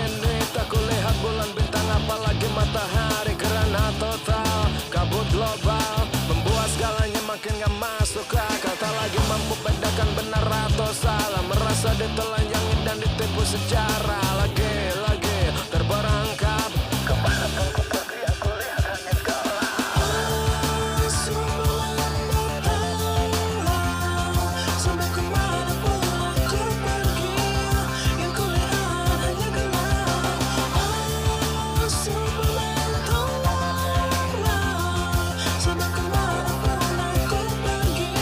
sini tak kulihat bulan bintang apalagi matahari, karena total kabut global membuat segalanya makin gak masuk akal. Tak lagi mampu bedakan benar atau salah, merasa ditelanjangi dan ditipu sejarah. Lagi-lagi terperangkap kemanapun ku pergi aku lihat hanya kau. Sampai kemanapun aku pergi, yang kulihat hanya gelap. Oh Superman tolonglah, sampai kemanapun aku pergi,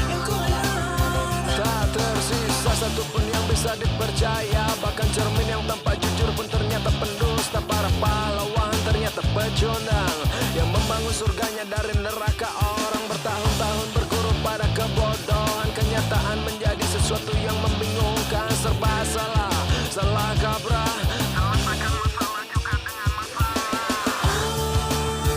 yang kulihat. Tak tersisa satupun yang bisa dipercaya, bahkan cermin yang tanpa jujur pun ternyata pendusta. Para pahlawan ternyata pecundang yang membangun surganya dari neraka. Orang bertahun-tahun berguru pada kebodohan, kenyataan menjadi sesuatu yang membingungkan. Serba salah, salah kaprah, selesaikan masalah juga dengan masalah.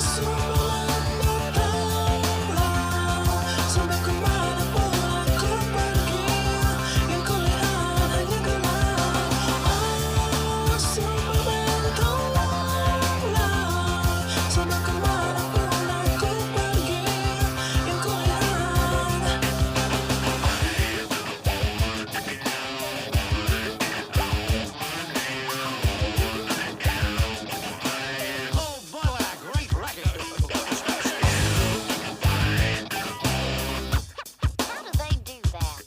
Superman tolonglah, sampai kemanapun aku pergi, yang kulihat hanya gelap. Oh Superman tolonglah, sampai kemanapun aku pergi, yang kulihat. Oh boy, what a great record. How do they do that?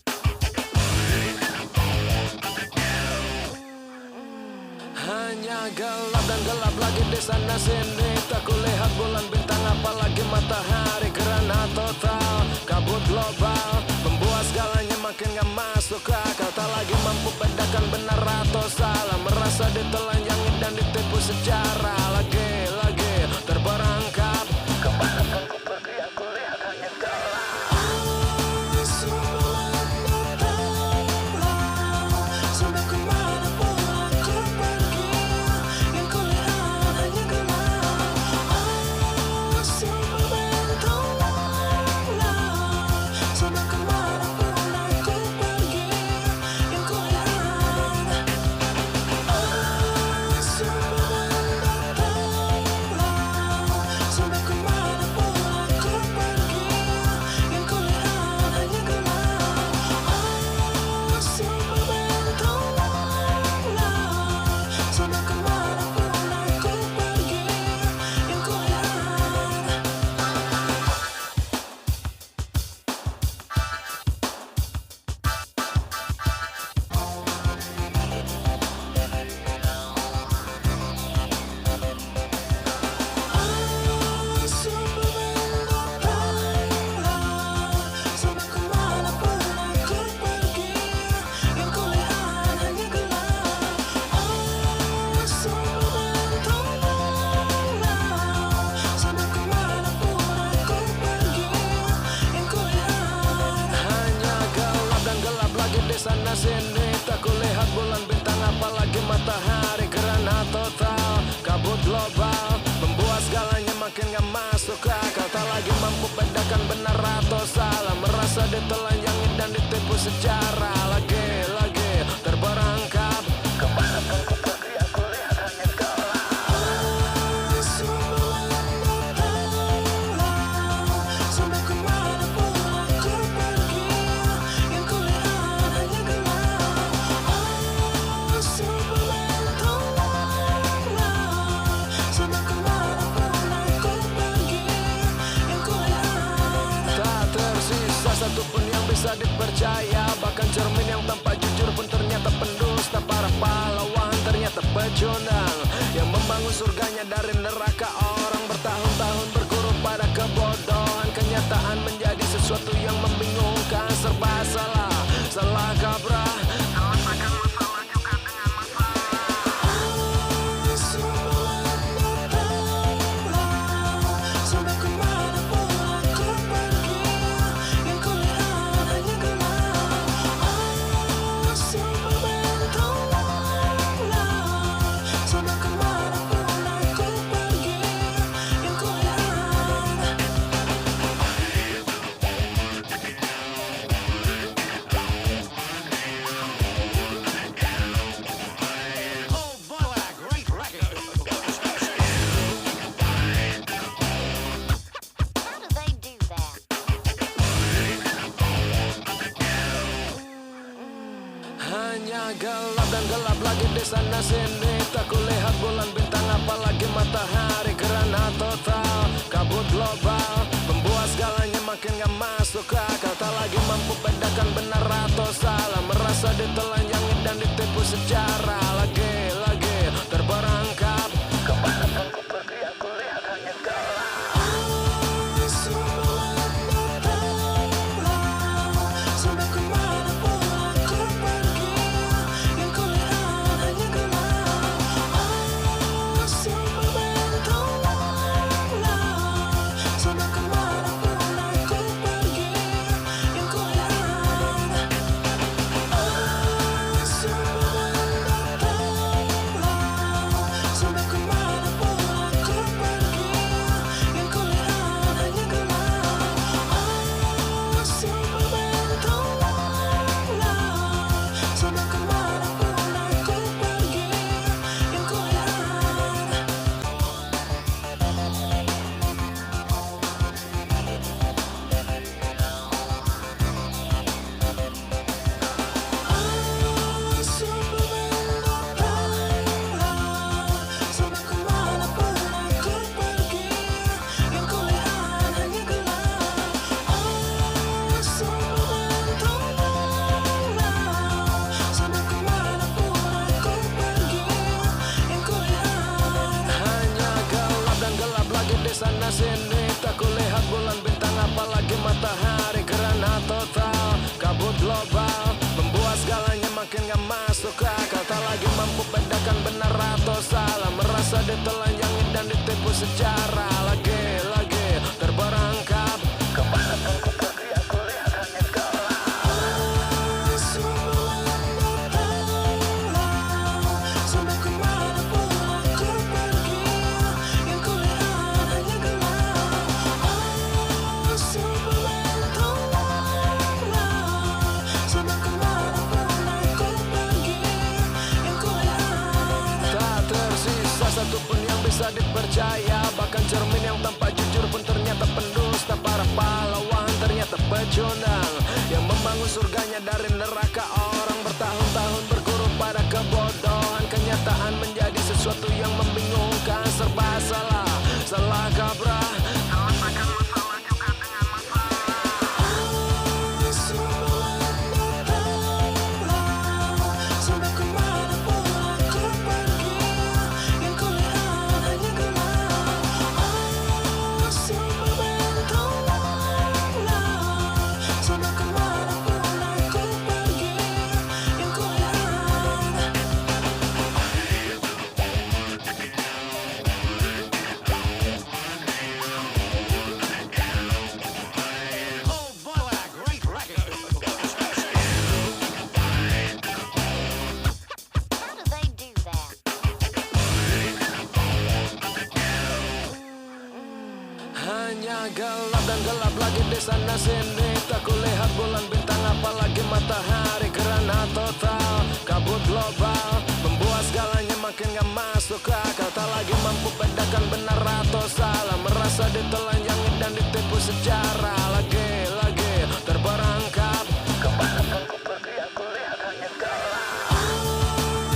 Hanya gelap dan gelap lagi di sana sini, tak kulihat bulan bintang apalagi matahari, karena total kabut global membuat segalanya makin gak masuk akal. Tak lagi mampu bedakan benar atau salah, merasa ditelanjangi dan ditipu sejarah. Lagi-lagi terperangkap kemanapun ku pergi aku lihat hanya kau. Oh Superman tolonglah, sampai kemanapun aku pergi, yang kulihat hanya gelap. Oh Superman tolonglah, sampai kemanapun aku pergi, yang kulihat. Oh Superman tolonglah, sampai kemanapun aku pergi, yang kulihat hanya gelap. Oh Superman tolonglah, sampai kemanapun aku pergi, yang kulihat. Oh Superman tolonglah, sampai kemanapun aku pergi, yang kulihat hanya gelap. Oh Superman tolonglah, sampai kemanapun aku pergi, yang kulihat. Hanya gelap dan gelap lagi di sana sini, tak kulihat bulan bintang apalagi matahari, karena total kabut global membuat segalanya makin gak masuk akal. Tak lagi mampu bedakan benar atau salah, merasa ditelanjangi dan ditipu sejarah. Lagi-lagi terperangkap kemanapun ku pergi aku lihat hanya kau. Oh Superman tolonglah, sampai kemanapun aku pergi, yang kulihat hanya gelap. Oh Superman tolonglah, sampai kemanapun aku pergi, yang kulihat. Tak tersisa satupun yang bisa dipercaya, bahkan cermin yang tanpa jujur pun ternyata pendusta. Para pahlawan ternyata pecundang yang membangun surganya dari neraka. Orang bertahun-tahun berguru pada kebodohan, kenyataan menjadi sesuatu yang membingungkan. Serba salah, salah kaprah, selesaikan masalah juga dengan masalah. Oh Superman tolonglah, sampai kemanapun aku pergi, yang kulihat hanya gelap. Oh Superman tolonglah, sampai kemanapun aku pergi, yang kulihat. dan gelap lagi di sana sini. Tak kulihat bulan bintang apalagi matahari. Kerana total kabut global membuat segalanya makin gak masuk akal. Tak lagi mampu bedakan benar atau salah. Merasa ditelanjangi dan ditipu secara lagi-lagi terperangkap. Kemana ku pergi aku lihat hanya gelap. Sembulan datanglah, sampai kemanapun aku pergi, yang kulihat hanya gelap. Sembulan tolonglah, sampai kemanapun aku pergi, yang kulihat. Sembulan datanglah, sampai kemanapun aku pergi, yang kulihat hanya gelap. Sembulan tolonglah, sampai kemanapun aku pergi, yang kulihat. Sembulan datanglah, sampai kemanapun aku pergi, yang kulihat hanya gelap. Sembulan tolonglah, sampai kemanapun aku pergi, yang kulihat. Hanya gelap dan gelap lagi di sana sini. Tak kulihat bulan bintang apalagi matahari. Kerana total kabut global membuat segalanya makin gak masuk akal. Tak lagi mampu bedakan benar atau salah. Merasa ditelanjangi dan ditipu secara lagi-lagi terperangkap. Kemana ku pergi aku lihat hanya gelap. Sembulan datanglah, sampai kemanapun aku pergi, yang kulihat hanya gelap. Sembulan tolonglah, sampai kemanapun aku pergi, yang kulihat. Tak tersisa satupun yang bisa dipercaya. Bahkan cermin yang tampak jujur pun ternyata pendusta. Para pahlawan ternyata pecundang yang membangun surganya dari neraka. Orang bertahun-tahun berguru pada kebodohan. Kenyataan menjadi sesuatu yang membingungkan. Serba salah, salah kaprah. Selesaikan masalah juga dengan masalah. Sembulan datanglah, sampai kemanapun aku pergi, yang kulihat hanya gelap. Sembulan tolonglah, sampai kemanapun aku pergi, yang kulihat. Oh boy, what a great record. How do they do that? Hanya gelap dan gelap lagi di sana sini. Tak kulihat bulan bintang apalagi matahari. Kerana total kabut global membuat segalanya makin gak masuk akal. Tak lagi mampu bedakan benar atau salah. Merasa ditelanjangi dan ditipu secara lagi-lagi terperangkap. Kemana ku pergi aku lihat hanya gelap.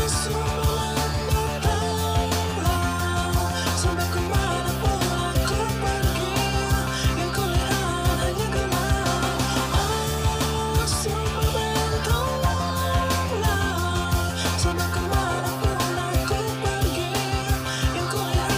Sembulan datanglah, sampai kemanapun aku pergi, yang kulihat hanya gelap. Sembulan tolonglah, sampai kemanapun aku pergi, yang kulihat.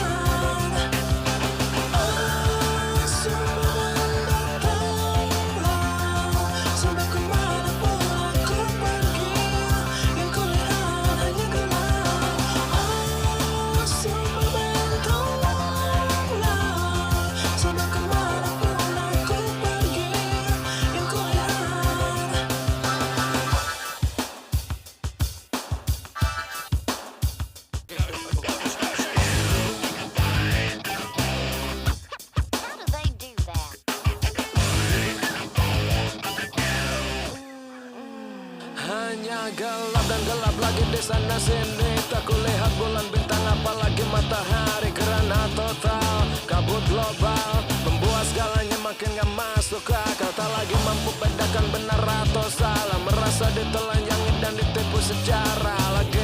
gelap dan gelap lagi di sana sini. Tak kulihat bulan bintang apalagi matahari. Kerana total kabut global membuat segalanya makin gak masuk akal. Tak lagi mampu bedakan benar atau salah. Merasa ditelanjangi dan ditipu sejarah lagi